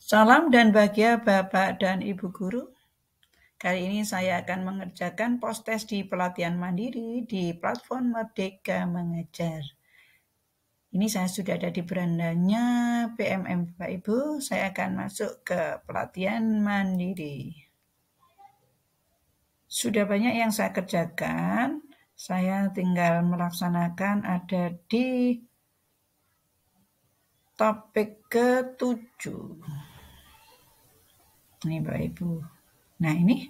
Salam dan bahagia Bapak dan Ibu Guru. Kali ini saya akan mengerjakan post-test di pelatihan mandiri di platform Merdeka Mengajar. Ini saya sudah ada di berandanya PMM Bapak Ibu. Saya akan masuk ke pelatihan mandiri. Sudah banyak yang saya kerjakan. Saya tinggal melaksanakan ada di topik ke-7. Ini Bapak Ibu. Nah ini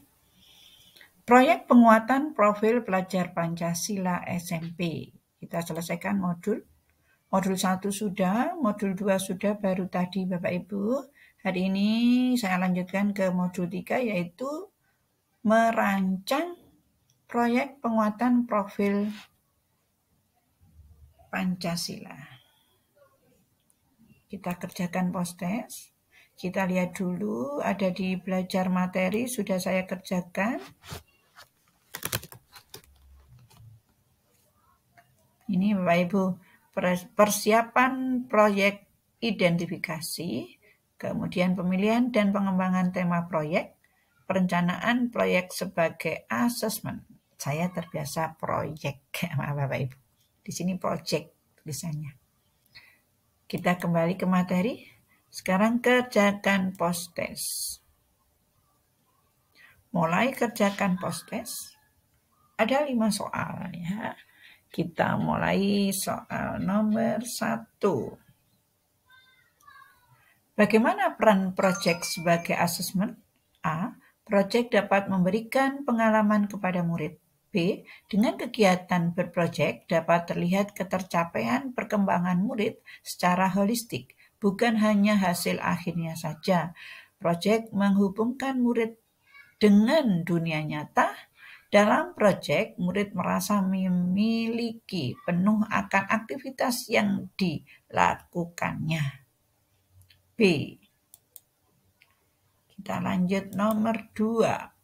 proyek penguatan profil pelajar Pancasila SMP. Kita selesaikan modul 1 sudah, modul 2 sudah baru tadi Bapak Ibu. Hari ini saya lanjutkan ke modul 3 yaitu merancang proyek penguatan profil Pancasila. Kita kerjakan post-test. Kita lihat dulu ada di belajar materi sudah saya kerjakan. Ini Bapak Ibu, persiapan proyek identifikasi, kemudian pemilihan dan pengembangan tema proyek, perencanaan proyek sebagai asesmen. Saya terbiasa proyek, maaf Bapak Ibu. Di sini project tulisannya. Kita kembali ke materi. Sekarang kerjakan post-test. Mulai kerjakan post-test. Ada 5 soal ya. Kita mulai soal nomor 1. Bagaimana peran proyek sebagai asesmen? A. Proyek dapat memberikan pengalaman kepada murid. B. Dengan kegiatan berproyek dapat terlihat ketercapaian perkembangan murid secara holistik, bukan hanya hasil akhirnya saja. Proyek menghubungkan murid dengan dunia nyata. Dalam proyek, murid merasa memiliki penuh akan aktivitas yang dilakukannya. B. Kita lanjut nomor 2.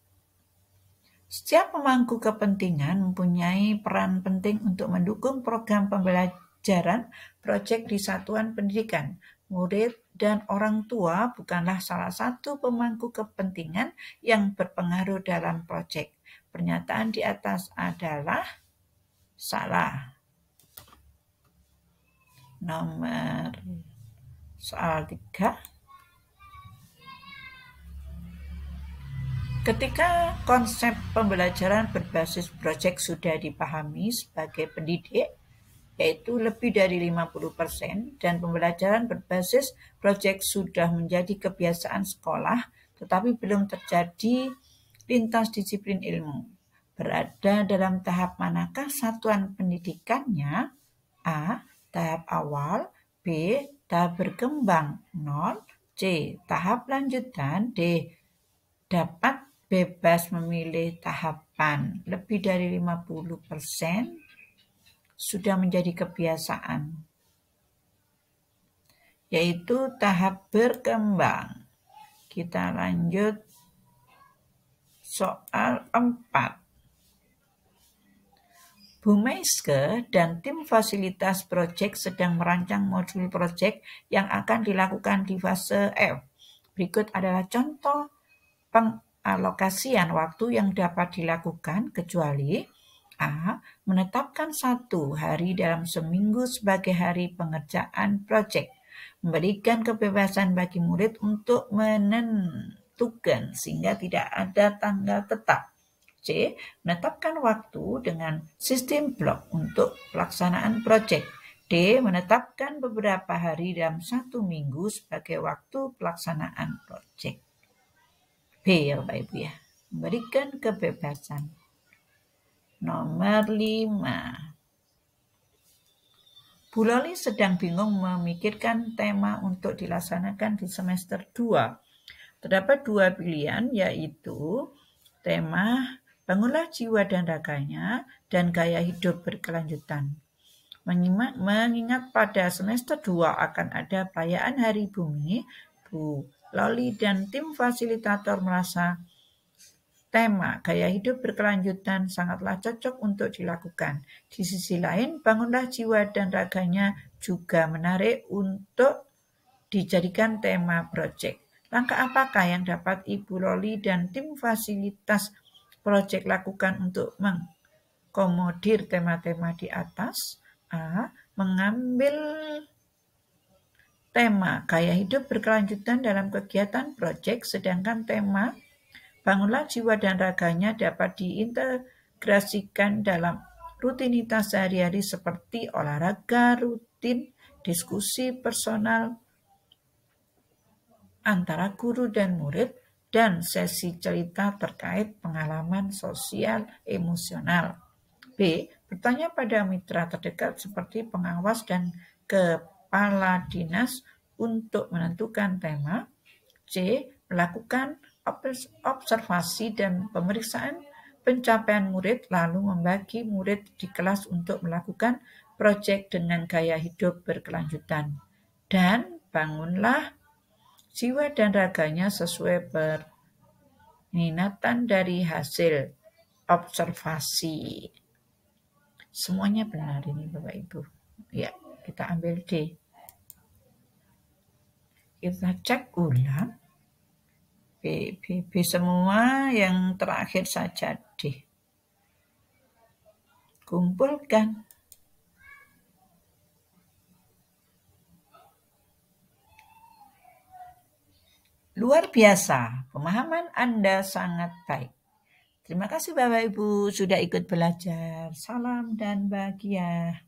Setiap pemangku kepentingan mempunyai peran penting untuk mendukung program pembelajaran proyek di satuan pendidikan. Murid dan orang tua bukanlah salah satu pemangku kepentingan yang berpengaruh dalam proyek. Pernyataan di atas adalah salah. Nomor soal 3. Ketika konsep pembelajaran berbasis proyek sudah dipahami sebagai pendidik, yaitu lebih dari 50%, dan pembelajaran berbasis proyek sudah menjadi kebiasaan sekolah, tetapi belum terjadi lintas disiplin ilmu. Berada dalam tahap manakah satuan pendidikannya? A. Tahap awal. B. Tahap berkembang 0. C. Tahap lanjutan. D. Dapat bebas memilih tahapan. Lebih dari 50% sudah menjadi kebiasaan, yaitu tahap berkembang. Kita lanjut soal 4. Bu Meiske dan tim fasilitas proyek sedang merancang modul proyek yang akan dilakukan di fase F. Berikut adalah contoh pengalokasian waktu yang dapat dilakukan kecuali A. Menetapkan 1 hari dalam seminggu sebagai hari pengerjaan proyek. Memberikan kebebasan bagi murid untuk menentukan sehingga tidak ada tanggal tetap. C. Menetapkan waktu dengan sistem blok untuk pelaksanaan proyek. D. Menetapkan beberapa hari dalam 1 minggu sebagai waktu pelaksanaan proyek. B ya Bapak Ibu ya. Memberikan kebebasan. Nomor 5. Bu Loli sedang bingung memikirkan tema untuk dilaksanakan di semester 2. Terdapat 2 pilihan yaitu tema bangunlah jiwa dan raganya dan gaya hidup berkelanjutan. Mengingat pada semester 2 akan ada perayaan Hari Bumi, Bu Loli dan tim fasilitator merasa tema gaya hidup berkelanjutan sangatlah cocok untuk dilakukan. Di sisi lain, bangunlah jiwa dan raganya juga menarik untuk dijadikan tema proyek. Langkah apakah yang dapat Ibu Loli dan tim fasilitas proyek lakukan untuk mengakomodir tema-tema di atas? A. Mengambil tema gaya hidup berkelanjutan dalam kegiatan proyek, sedangkan tema bangunlah jiwa dan raganya dapat diintegrasikan dalam rutinitas sehari-hari seperti olahraga rutin, diskusi personal antara guru dan murid, dan sesi cerita terkait pengalaman sosial emosional. B. Bertanya pada mitra terdekat seperti pengawas dan kepala dinas untuk menentukan tema. C. Melakukan observasi dan pemeriksaan pencapaian murid, lalu membagi murid di kelas untuk melakukan proyek dengan gaya hidup berkelanjutan. Dan bangunlah jiwa dan raganya sesuai berminatan dari hasil observasi. Semuanya benar ini Bapak Ibu. Ya, kita ambil D. Kita cek ulang. B semua, yang terakhir saja D. Kumpulkan. Luar biasa, pemahaman Anda sangat baik. Terima kasih Bapak Ibu sudah ikut belajar. Salam dan bahagia.